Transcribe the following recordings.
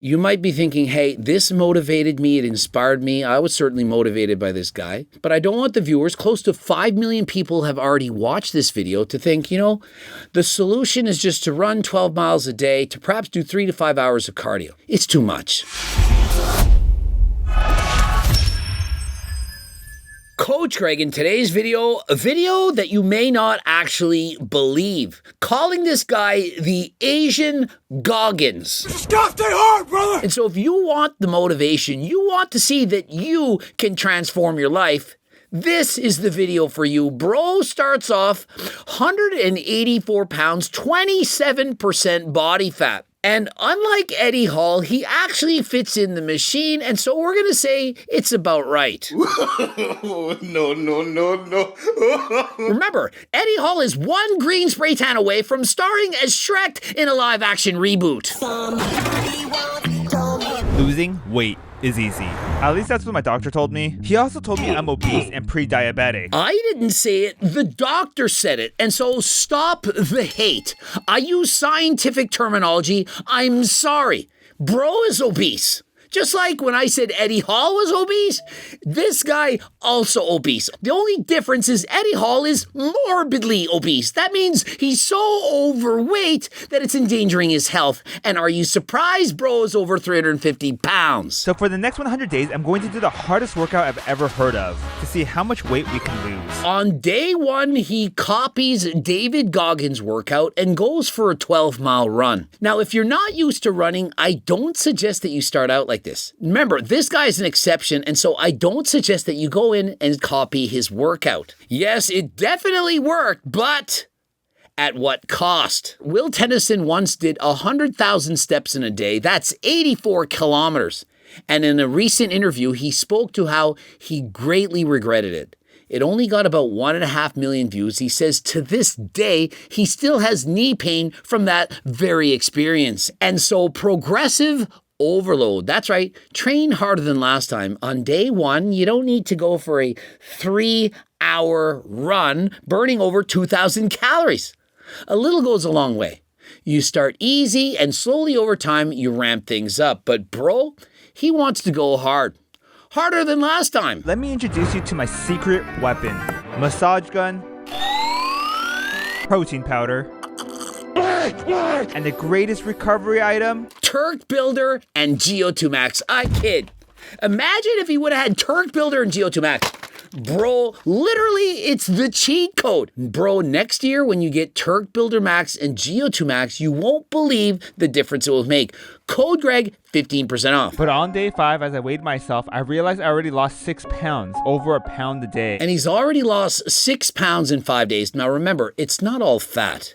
You might be thinking, hey, this motivated me, it inspired me. I was certainly motivated by this guy. But I don't want the viewers, close to 5 million people have already watched this video, to think, the solution is just to run 12 miles a day, to perhaps do 3 to 5 hours of cardio. It's too much. Coach Greg in today's video, a video that you may not actually believe, calling this guy the Asian Goggins. It's goddamn hard, brother! And so if you want the motivation, you want to see that you can transform your life, this is the video for you. Bro starts off 184 pounds, 27% body fat. And unlike Eddie Hall, he actually fits in the machine, and so we're going to say it's about right. No. Remember, Eddie Hall is one green spray tan away from starring as Shrek in a live-action reboot. Losing weight is easy. At least that's what my doctor told me. He also told me I'm obese and pre-diabetic. I didn't say it, the doctor said it, and so stop the hate. I use scientific terminology. I'm sorry. Bro is obese. Just like when I said Eddie Hall was obese, this guy also obese. The only difference is Eddie Hall is morbidly obese. That means he's so overweight that it's endangering his health. And are you surprised bro is over 350 pounds? So for the next 100 days, I'm going to do the hardest workout I've ever heard of to see how much weight we can lose. On day one, he copies David Goggins' workout and goes for a 12-mile run. Now, if you're not used to running, I don't suggest that you start out like this. Remember, this guy is an exception, and so I don't suggest that you go in and copy his workout. Yes, it definitely worked, but at what cost? Will Tennyson once did 100,000 steps in a day. That's 84 kilometers. And in a recent interview, he spoke to how he greatly regretted it. It only got about 1.5 million views. He says to this day, he still has knee pain from that very experience. And so progressive overload. That's right. Train harder than last time. On day one, you don't need to go for a 3-hour run burning over 2,000 calories. A little goes a long way. You start easy and slowly over time, you ramp things up. But bro, he wants to go hard. Harder than last time. Let me introduce you to my secret weapon. Massage gun, protein powder, and the greatest recovery item, Turk Builder and GO2 Max. I kid. Imagine if he would have had Turk Builder and GO2 Max. Bro, literally, it's the cheat code. Bro, next year when you get Turk Builder Max and GO2 Max, you won't believe the difference it will make. Code Greg, 15% off. But on day 5, as I weighed myself, I realized I already lost 6 pounds, over a pound a day. And he's already lost 6 pounds in 5 days. Now remember, it's not all fat.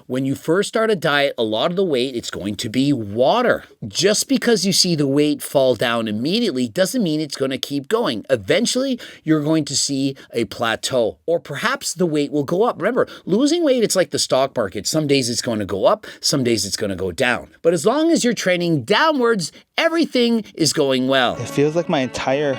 When you first start a diet, a lot of the weight, it's going to be water. Just because you see the weight fall down immediately doesn't mean it's going to keep going. Eventually, you're going to see a plateau, or perhaps the weight will go up. Remember, losing weight, it's like the stock market. Some days it's going to go up, some days it's going to go down. But as long as you're training downwards, everything is going well. It feels like my entire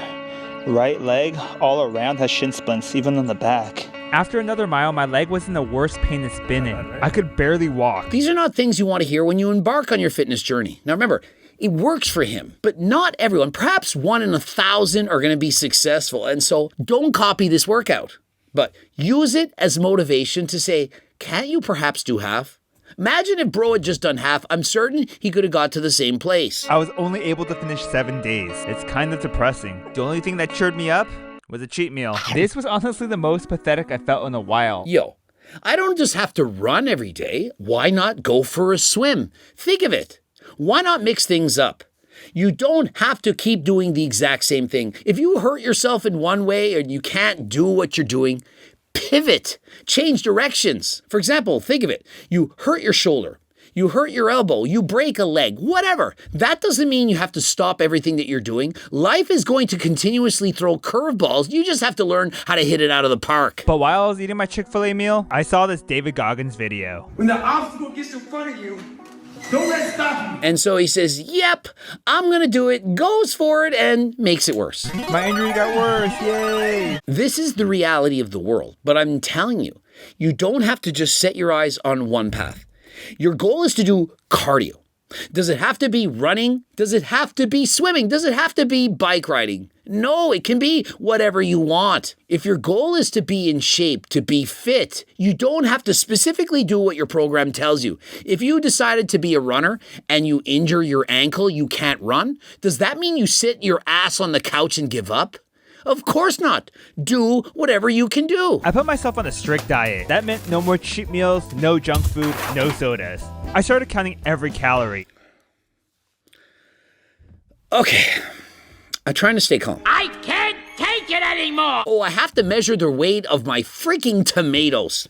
right leg all around has shin splints, even on the back. After another mile, my leg was in the worst pain it's been in. I could barely walk. These are not things you want to hear when you embark on your fitness journey. Now remember, it works for him, but not everyone. Perhaps 1 in 1,000 are going to be successful. And so don't copy this workout, but use it as motivation to say, can't you perhaps do half? Imagine if bro had just done half. I'm certain he could have got to the same place. I was only able to finish 7 days. It's kind of depressing. The only thing that cheered me up was a cheat meal. This was honestly the most pathetic I felt in a while. Yo, I don't just have to run every day. Why not go for a swim? Think of it. Why not mix things up? You don't have to keep doing the exact same thing. If you hurt yourself in one way and you can't do what you're doing, pivot, change directions. For example, think of it. You hurt your shoulder. You hurt your elbow, you break a leg, whatever. That doesn't mean you have to stop everything that you're doing. Life is going to continuously throw curveballs. You just have to learn how to hit it out of the park. But while I was eating my Chick-fil-A meal, I saw this David Goggins video. When the obstacle gets in front of you, don't let it stop you. And so he says, yep, I'm gonna do it, goes for it, and makes it worse. My injury got worse, yay! This is the reality of the world, but I'm telling you, you don't have to just set your eyes on one path. Your goal is to do cardio. Does it have to be running? Does it have to be swimming? Does it have to be bike riding? No, it can be whatever you want. If your goal is to be in shape, to be fit, you don't have to specifically do what your program tells you. If you decided to be a runner and you injure your ankle, you can't run, does that mean you sit your ass on the couch and give up? Of course not. Do whatever you can do. I put myself on a strict diet. That meant no more cheat meals, no junk food, no sodas. I started counting every calorie. Okay, I'm trying to stay calm. I can't take it anymore! Oh, I have to measure the weight of my freaking tomatoes.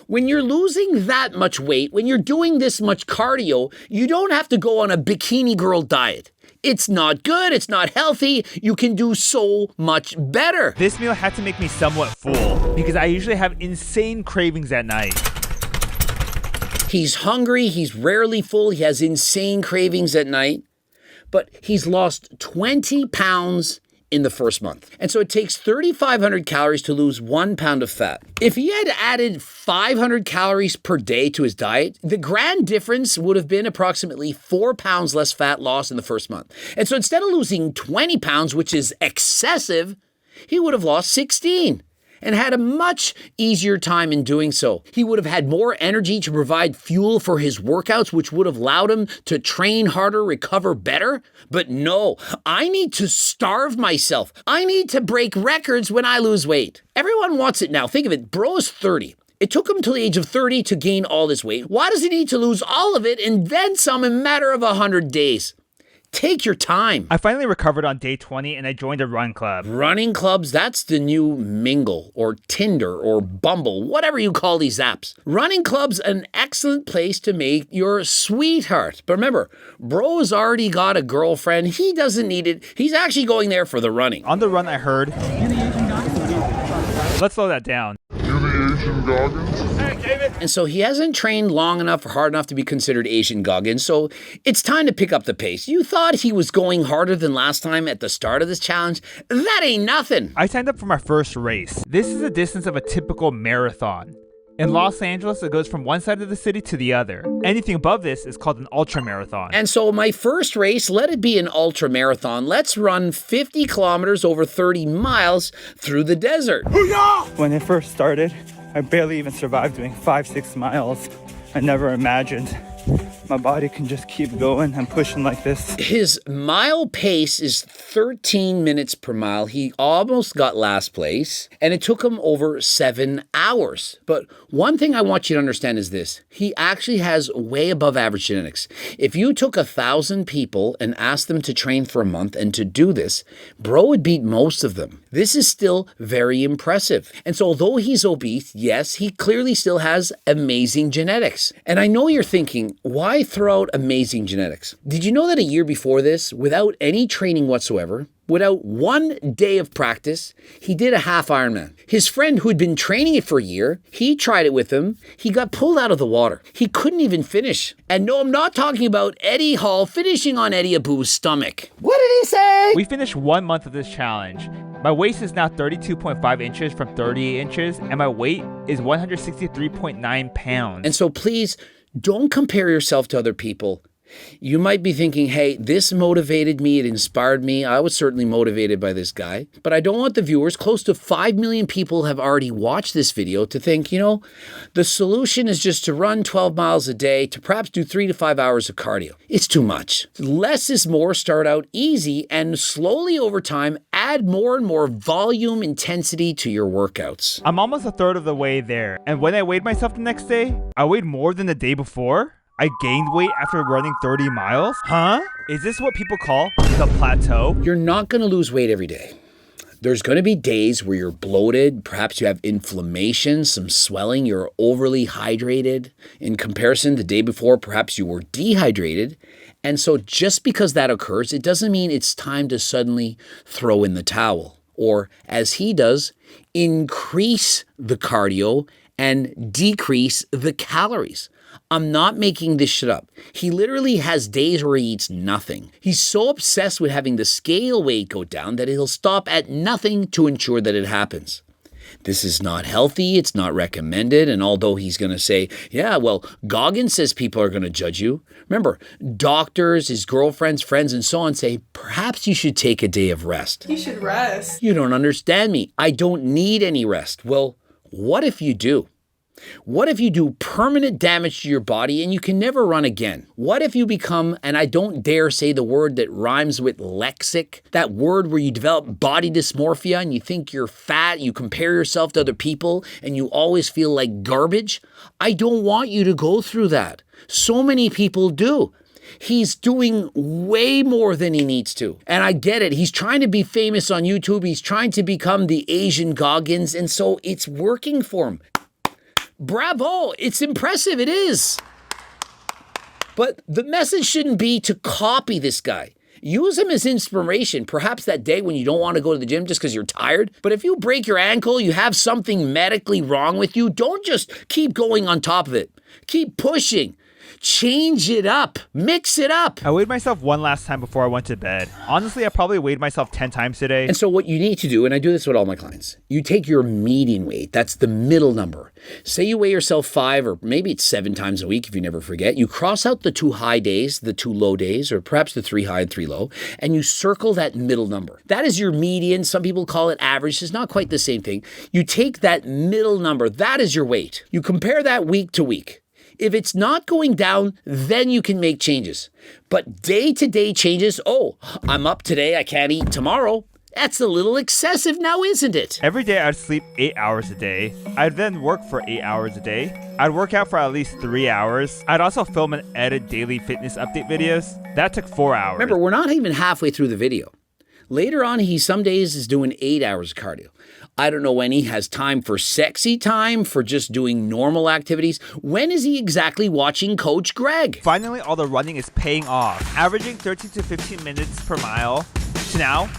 When you're losing that much weight, when you're doing this much cardio, you don't have to go on a bikini girl diet. It's not good, it's not healthy, you can do so much better. This meal had to make me somewhat full because I usually have insane cravings at night. He's hungry, he's rarely full, he has insane cravings at night, but he's lost 20 pounds in the first month. And so it takes 3,500 calories to lose 1 pound of fat. If he had added 500 calories per day to his diet, the grand difference would have been approximately 4 pounds less fat loss in the first month. And so instead of losing 20 pounds, which is excessive, he would have lost 16 and had a much easier time in doing so. He would have had more energy to provide fuel for his workouts, which would have allowed him to train harder, recover better. But no, I need to starve myself. I need to break records when I lose weight. Everyone wants it now. Think of it, bro is 30. It took him till the age of 30 to gain all this weight. Why does he need to lose all of it and then some in a matter of 100 days? Take your time. I finally recovered on day 20 and I joined a run club. Running clubs, that's the new Mingle or Tinder or Bumble, whatever you call these apps. Running clubs, an excellent place to make your sweetheart. But remember, bro's already got a girlfriend. He doesn't need it. He's actually going there for the running. On the run I heard, let's slow that down. And so he hasn't trained long enough or hard enough to be considered Asian Goggins, so it's time to pick up the pace. You thought he was going harder than last time at the start of this challenge? That ain't nothing. I signed up for my first race. This is the distance of a typical marathon. In Los Angeles, it goes from one side of the city to the other. Anything above this is called an ultra marathon. And so my first race, let it be an ultra marathon. Let's run 50 kilometers over 30 miles through the desert. When it first started, I barely even survived doing 5-6 miles. I never imagined my body can just keep going and pushing like this. His mile pace is 13 minutes per mile. He almost got last place, and it took him over 7 hours. But one thing I want you to understand is this. He actually has way above average genetics. If you took 1,000 people and asked them to train for a month and to do this, bro would beat most of them. This is still very impressive. And so although he's obese, yes, he clearly still has amazing genetics. And I know you're thinking, why throw out amazing genetics? Did you know that a year before this, without any training whatsoever, without 1 day of practice, he did a half Ironman. His friend who had been training it for a year, he tried it with him. He got pulled out of the water. He couldn't even finish. And no, I'm not talking about Eddie Hall finishing on Eddie Abu's stomach. What did he say? We finished 1 month of this challenge. My waist is now 32.5 inches from 38 inches, and my weight is 163.9 pounds. And so please, don't compare yourself to other people. You might be thinking, hey, this motivated me, it inspired me. I was certainly motivated by this guy. But I don't want the viewers, close to 5 million people have already watched this video, to think, the solution is just to run 12 miles a day, to perhaps do 3 to 5 hours of cardio. It's too much. Less is more. Start out easy and slowly over time, add more and more volume intensity to your workouts. I'm almost a third of the way there. And when I weighed myself the next day, I weighed more than the day before. I gained weight after running 30 miles? Huh? Is this what people call the plateau? You're not going to lose weight every day. There's going to be days where you're bloated, perhaps you have inflammation, some swelling, you're overly hydrated. In comparison, the day before, perhaps you were dehydrated. And so just because that occurs, it doesn't mean it's time to suddenly throw in the towel. Or, as he does, increase the cardio and decrease the calories. I'm not making this shit up. He literally has days where he eats nothing. He's so obsessed with having the scale weight go down that he'll stop at nothing to ensure that it happens. this is not healthy, it's not recommended. And although he's going to say, yeah, well, Goggins says people are going to judge you. Remember, doctors, his girlfriends, friends, and so on say, perhaps you should take a day of rest. You should rest. You don't understand me. I don't need any rest. Well, what if you do? What if you do permanent damage to your body and you can never run again? What if you become, and I don't dare say the word that rhymes with lexic, that word where you develop body dysmorphia and you think you're fat, you compare yourself to other people, and you always feel like garbage? I don't want you to go through that. So many people do. He's doing way more than he needs to. And I get it. He's trying to be famous on YouTube. He's trying to become the Asian Goggins. And so it's working for him. Bravo. It's impressive. It is. But the message shouldn't be to copy this guy. Use him as inspiration, perhaps that day when you don't want to go to the gym just because you're tired. But if you break your ankle, you have something medically wrong with you, don't just keep going on top of it. Keep pushing. Change it up. Mix it up. I weighed myself one last time before I went to bed. Honestly, I probably weighed myself 10 times today. And so what you need to do, and I do this with all my clients, you take your median weight. That's the middle number. Say you weigh yourself 5 or maybe it's 7 times a week if you never forget. You cross out the 2 high days, the 2 low days, or perhaps the 3 high and 3 low, and you circle that middle number. That is your median. Some people call it average. It's not quite the same thing. You take that middle number. That is your weight. You compare that week to week. If it's not going down, then you can make changes. But day-to-day changes, oh, I'm up today, I can't eat tomorrow. That's a little excessive now, isn't it? Every day I'd sleep 8 hours a day. I'd then work for 8 hours a day. I'd work out for at least 3 hours. I'd also film and edit daily fitness update videos. That took 4 hours. Remember, we're not even halfway through the video. Later on, he some days is doing 8 hours of cardio. I don't know when he has time for sexy time, for just doing normal activities. When is he exactly watching Coach Greg? Finally, all the running is paying off. Averaging 13 to 15 minutes per mile to now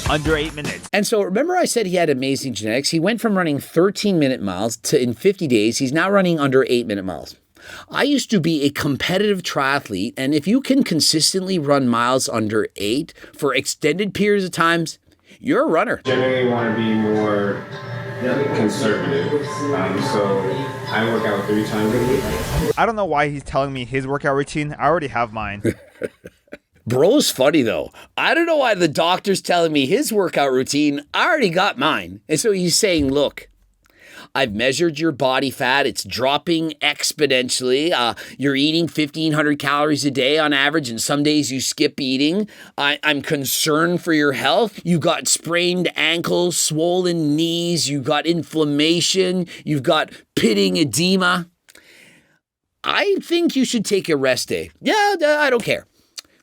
under 8 minutes. And so remember I said he had amazing genetics. He went from running 13-minute miles to in 50 days, he's now running under 8-minute miles. I used to be a competitive triathlete, and if you can consistently run miles under 8 for extended periods of times, you're a runner. Generally want to be more conservative, so I work out 3 times a week. I don't know why he's telling me his workout routine. I already have mine. Bro's funny though. I don't know why the doctor's telling me his workout routine. I already got mine. And so he's saying, look, I've measured your body fat. It's dropping exponentially. You're eating 1,500 calories a day on average, and some days you skip eating. I'm concerned for your health. You got sprained ankles, swollen knees. You got inflammation. You've got pitting edema. I think you should take a rest day. Yeah, I don't care.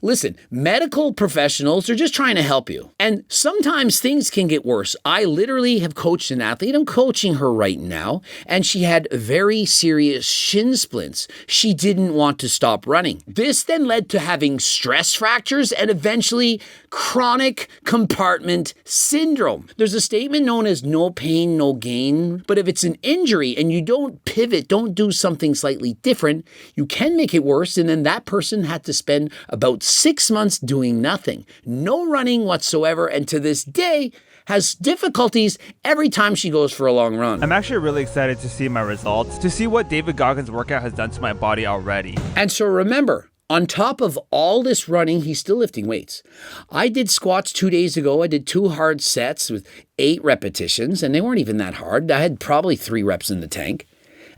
Listen, medical professionals are just trying to help you. And sometimes things can get worse. I literally have coached an athlete. I'm coaching her right now. And she had very serious shin splints. She didn't want to stop running. This then led to having stress fractures and eventually chronic compartment syndrome. There's a statement known as no pain, no gain. But if it's an injury and you don't pivot, don't do something slightly different, you can make it worse. And then that person had to spend about 6 months doing nothing, no running whatsoever, and to this day has difficulties every time she goes for a long run. I'm actually really excited to see my results, to see what David Goggins' workout has done to my body already. And so remember, on top of all this running, he's still lifting weights. I did squats 2 days ago. I did 2 hard sets with 8 repetitions, and they weren't even that hard. I had probably 3 reps in the tank.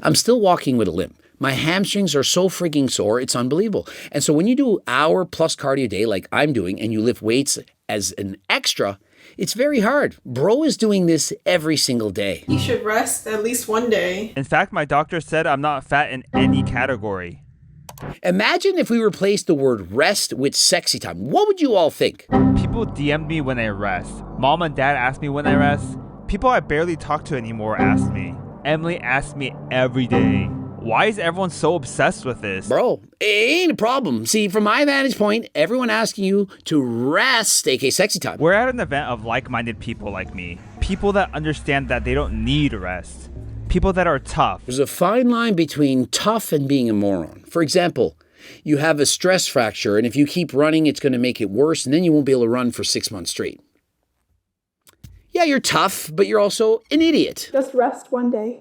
I'm still walking with a limp. My hamstrings are so freaking sore, it's unbelievable. And so when you do hour plus cardio a day like I'm doing and you lift weights as an extra, it's very hard. Bro is doing this every single day. You should rest at least one day. In fact, my doctor said I'm not fat in any category. Imagine if we replaced the word rest with sexy time. What would you all think? People DM me when I rest. Mom and dad ask me when I rest. People I barely talk to anymore ask me. Emily asks me every day. Why is everyone so obsessed with this? Bro, it ain't a problem. See, from my vantage point, everyone asking you to rest, aka sexy time. We're at an event of like-minded people like me. People that understand that they don't need rest. People that are tough. There's a fine line between tough and being a moron. For example, you have a stress fracture, and if you keep running, it's going to make it worse, and then you won't be able to run for 6 months straight. Yeah, you're tough, but you're also an idiot. Just rest one day.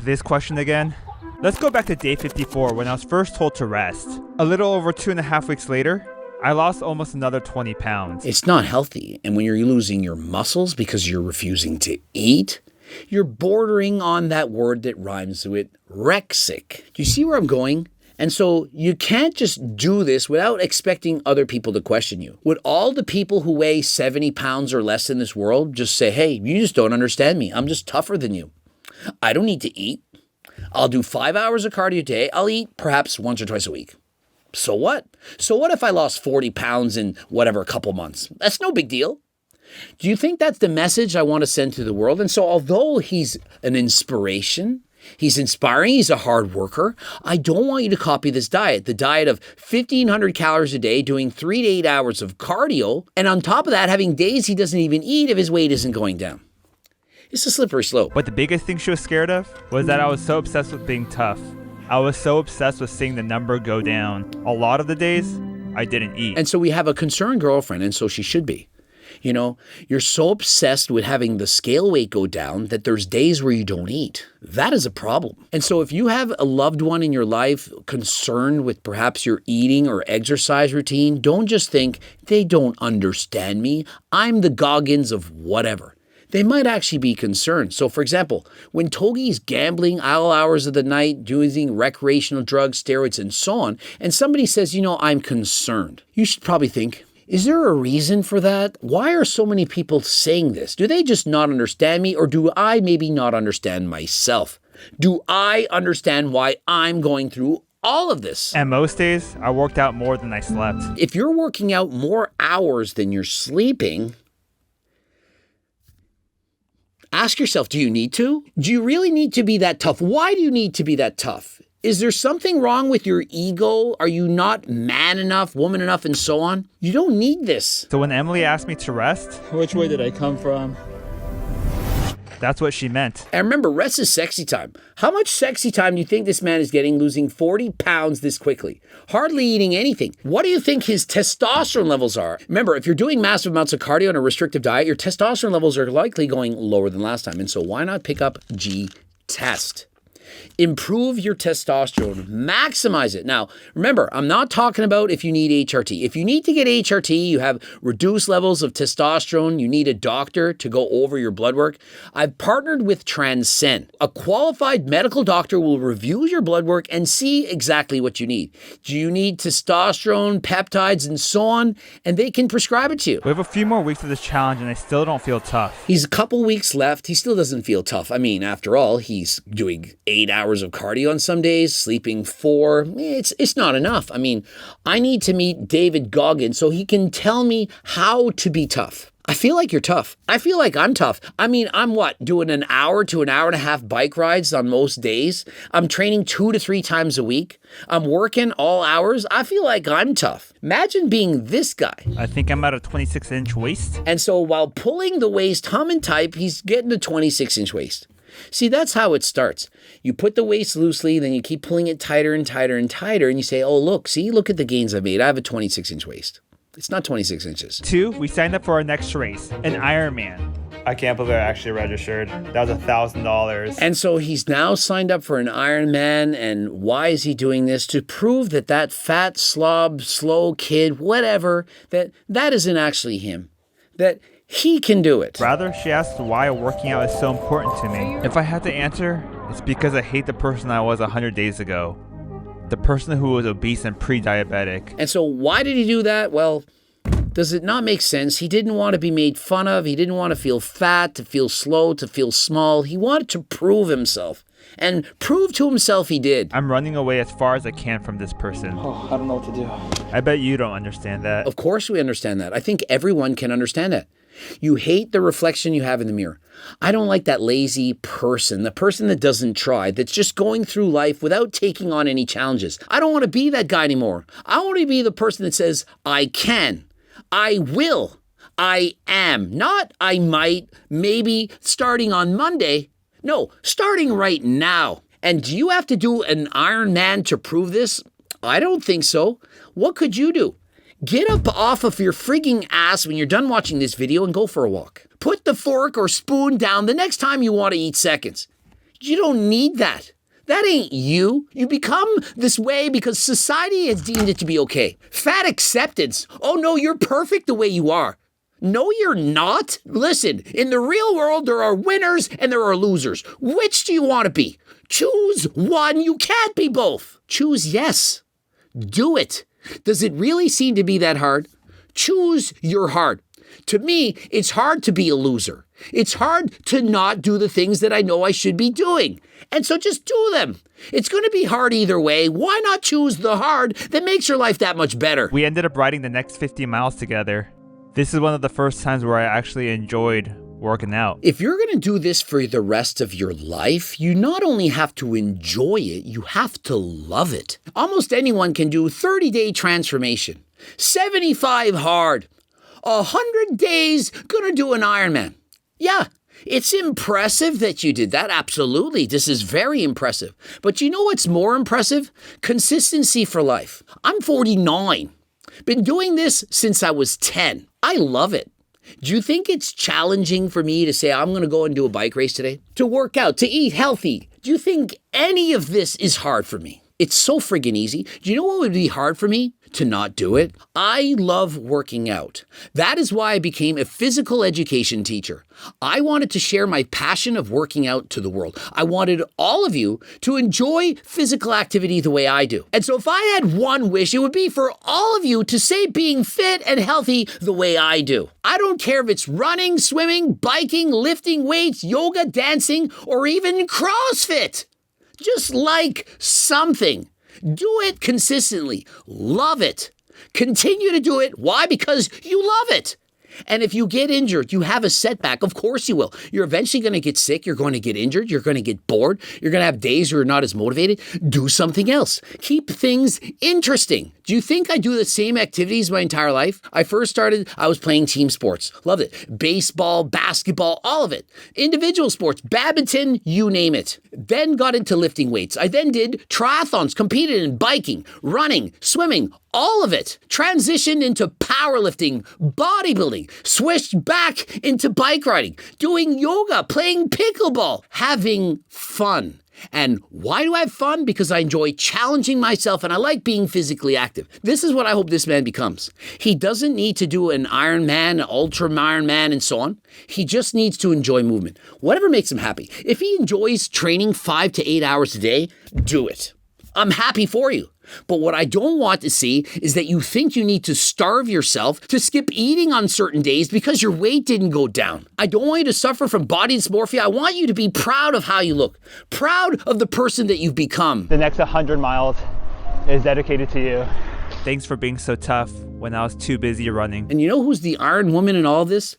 This question again. Let's go back to day 54 when I was first told to rest. A little over 2.5 weeks later, I lost almost another 20 pounds. It's not healthy. And when you're losing your muscles because you're refusing to eat, you're bordering on that word that rhymes with rexic. Do you see where I'm going? And so you can't just do this without expecting other people to question you. Would all the people who weigh 70 pounds or less in this world just say, hey, you just don't understand me. I'm just tougher than you. I don't need to eat. I'll do 5 hours of cardio a day. I'll eat perhaps once or twice a week. So what? So what if I lost 40 pounds in whatever, a couple months? That's no big deal. Do you think that's the message I want to send to the world? And so although he's an inspiration, he's inspiring, he's a hard worker, I don't want you to copy this diet. The diet of 1,500 calories a day, doing 3 to 8 hours of cardio, and on top of that, having days he doesn't even eat if his weight isn't going down. It's a slippery slope. But the biggest thing she was scared of was that I was so obsessed with being tough. I was so obsessed with seeing the number go down. A lot of the days, I didn't eat. And so we have a concerned girlfriend, and so she should be. You know, you're so obsessed with having the scale weight go down that there's days where you don't eat. That is a problem. And so if you have a loved one in your life concerned with perhaps your eating or exercise routine, don't just think, they don't understand me. I'm the Goggins of whatever. They might actually be concerned. So for example, when Togi's gambling all hours of the night, using recreational drugs, steroids, and so on, and somebody says, I'm concerned, you should probably think, is there a reason for that? Why are so many people saying this? Do they just not understand me, or do I maybe not understand myself? Do I understand why I'm going through all of this? And most days, I worked out more than I slept. If you're working out more hours than you're sleeping, ask yourself, do you need to? Do you really need to be that tough? Why do you need to be that tough? Is there something wrong with your ego? Are you not man enough, woman enough, and so on? You don't need this. So when Emily asked me to rest, Which way did I come from? that's what she meant. And remember, rest is sexy time. How much sexy time do you think this man is getting losing 40 pounds this quickly? Hardly eating anything. What do you think his testosterone levels are? Remember, if you're doing massive amounts of cardio on a restrictive diet, your testosterone levels are likely going lower than last time. And so why not pick up G-Test? Improve your testosterone, maximize it. Now, remember, I'm not talking about if you need HRT. If you need to get HRT, you have reduced levels of testosterone, you need a doctor to go over your blood work. I've partnered with Transcend. A qualified medical doctor will review your blood work and see exactly what you need. Do you need testosterone, peptides, and so on? And they can prescribe it to you. We have a few more weeks of this challenge and I still don't feel tough. He's a couple weeks left. He still doesn't feel tough. I mean, after all, he's doing 8 hours of cardio on some days, sleeping 4. It's not enough. I mean, I need to meet David Goggins so he can tell me how to be tough. I feel like you're tough. I feel like I'm tough. I mean, I'm doing an hour to an hour and a half bike rides on most days. I'm training 2 to 3 times a week. I'm working all hours. I feel like I'm tough. Imagine being this guy. I think I'm at a 26-inch waist. And so while pulling the waist hum and type, he's getting a 26-inch waist. See, that's how it starts. You put the waist loosely, then you keep pulling it tighter and tighter and tighter, and you say, oh, look at the gains I've made. I have a 26-inch waist. It's not 26 inches. 2, we signed up for our next race, an Ironman. I can't believe I actually registered. That was $1,000. And so he's now signed up for an Ironman, and why is he doing this? To prove that fat, slob, slow kid, whatever, that isn't actually him. That he can do it. Rather, she asked why working out is so important to me. If I had to answer, it's because I hate the person I was 100 days ago. The person who was obese and pre-diabetic. And so why did he do that? Well, does it not make sense? He didn't want to be made fun of. He didn't want to feel fat, to feel slow, to feel small. He wanted to prove himself. And prove to himself he did. I'm running away as far as I can from this person. Oh, I don't know what to do. I bet you don't understand that. Of course we understand that. I think everyone can understand that. You hate the reflection you have in the mirror. I don't like that lazy person, the person that doesn't try, that's just going through life without taking on any challenges. I don't want to be that guy anymore. I want to be the person that says, I can, I will, I am. Not I might, maybe, starting on Monday. No, starting right now. And do you have to do an Ironman to prove this? I don't think so. What could you do? Get up off of your frigging ass when you're done watching this video and go for a walk. Put the fork or spoon down the next time you want to eat seconds. You don't need that. That ain't you. You become this way because society has deemed it to be okay. Fat acceptance. Oh no, you're perfect the way you are. No, you're not. Listen, in the real world, there are winners and there are losers. Which do you want to be? Choose one. You can't be both. Choose yes. Do it. Does it really seem to be that hard? Choose your heart. To me, it's hard to be a loser. It's hard to not do the things that I know I should be doing. And so just do them. It's going to be hard either way. Why not choose the hard that makes your life that much better? We ended up riding the next 50 miles together. This is one of the first times where I actually enjoyed working out. If you're going to do this for the rest of your life, you not only have to enjoy it, you have to love it. Almost anyone can do 30-day transformation, 75 hard, 100 days gonna do an Ironman. Yeah, it's impressive that you did that. Absolutely. This is very impressive. But you know what's more impressive? Consistency for life. I'm 49. Been doing this since I was 10. I love it. Do you think it's challenging for me to say I'm going to go and do a bike race today? To work out, to eat healthy? Do you think any of this is hard for me? It's so friggin' easy. Do you know what would be hard for me? To not do it. I love working out. That is why I became a physical education teacher. I wanted to share my passion of working out to the world. I wanted all of you to enjoy physical activity the way I do. And so if I had one wish, it would be for all of you to say being fit and healthy the way I do. I don't care if it's running, swimming, biking, lifting weights, yoga, dancing, or even CrossFit. Just like something. Do it consistently. Love it. Continue to do it. Why? Because you love it. And if you get injured, you have a setback. Of course you will. You're eventually going to get sick. You're going to get injured. You're going to get bored. You're going to have days where you're not as motivated. Do something else. Keep things interesting. Do you think I do the same activities my entire life? I first started, I was playing team sports. Loved it. Baseball, basketball, all of it. Individual sports, badminton, you name it. Then got into lifting weights. I then did triathlons, competed in biking, running, swimming, all of it. Transitioned into powerlifting, bodybuilding, switched back into bike riding, doing yoga, playing pickleball, having fun. And why do I have fun? Because I enjoy challenging myself and I like being physically active. This is what I hope this man becomes. He doesn't need to do an Ironman, an Ultra Ironman, and so on. He just needs to enjoy movement. Whatever makes him happy. If he enjoys training 5 to 8 hours a day, do it. I'm happy for you. But what I don't want to see is that you think you need to starve yourself to skip eating on certain days because your weight didn't go down. I don't want you to suffer from body dysmorphia. I want you to be proud of how you look, proud of the person that you've become. The next 100 miles is dedicated to you. Thanks for being so tough when I was too busy running. And you know who's the Iron Woman in all this?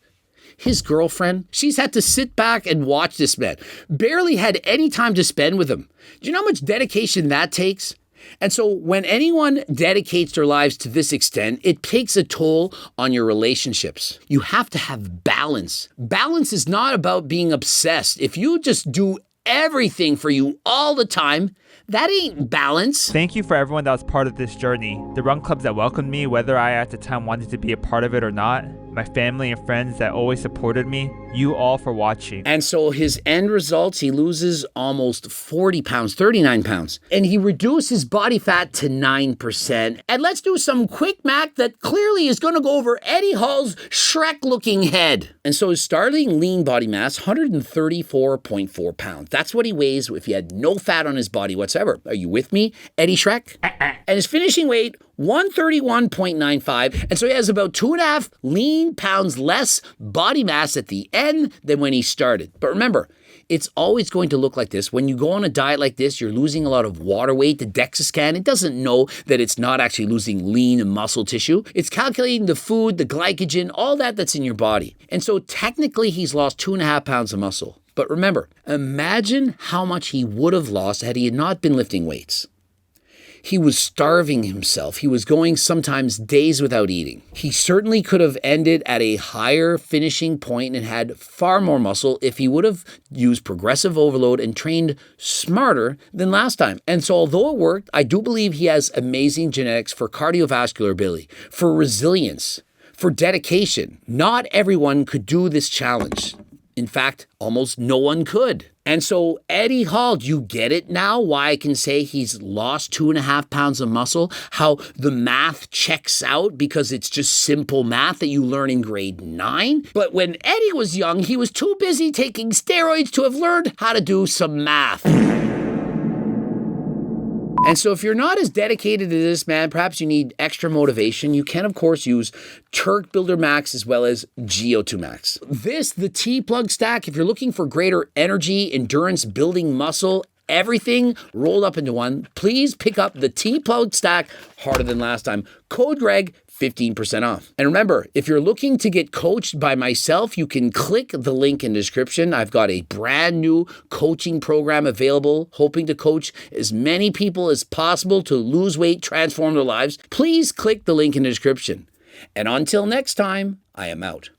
His girlfriend. She's had to sit back and watch this man. Barely had any time to spend with him. Do you know how much dedication that takes? And so when anyone dedicates their lives to this extent, it takes a toll on your relationships. You have to have balance. Balance is not about being obsessed. If you just do everything for you all the time, that ain't balance. Thank you for everyone that was part of this journey. The run clubs that welcomed me, whether I at the time wanted to be a part of it or not. My family and friends that always supported me. You all for watching. And so his end results, he loses almost 40 pounds, 39 pounds. And he reduced his body fat to 9%. And let's do some quick math that clearly is going to go over Eddie Hall's Shrek-looking head. And so his starting lean body mass, 134.4 pounds. That's what he weighs if he had no fat on his body whatsoever. Are you with me, Eddie Shrek? And his finishing weight, 131.95. And so he has about 2.5 lean pounds less body mass at the end than when he started. But remember, it's always going to look like this. When you go on a diet like this, you're losing a lot of water weight. The DEXA scan, it doesn't know that it's not actually losing lean and muscle tissue. It's calculating the food, the glycogen, all that's in your body. And so technically he's lost 2.5 pounds of muscle. But remember, imagine how much he would have lost had he not been lifting weights. He was starving himself. He was going sometimes days without eating. He certainly could have ended at a higher finishing point and had far more muscle if he would have used progressive overload and trained smarter than last time. And so although it worked, I do believe he has amazing genetics for cardiovascular ability, for resilience, for dedication. Not everyone could do this challenge. In fact, almost no one could. And so Eddie Hall, do you get it now why I can say he's lost 2.5 pounds of muscle? How the math checks out because it's just simple math that you learn in grade 9? But when Eddie was young, he was too busy taking steroids to have learned how to do some math. And so if you're not as dedicated to this, man, perhaps you need extra motivation. You can, of course, use Turk Builder Max as well as GO2 Max. The T-plug stack, if you're looking for greater energy, endurance, building muscle, everything rolled up into one, please pick up the T-plug stack harder than last time. Code Greg, 15% off. And remember, if you're looking to get coached by myself, you can click the link in the description. I've got a brand new coaching program available, hoping to coach as many people as possible to lose weight, transform their lives. Please click the link in the description. And until next time, I am out.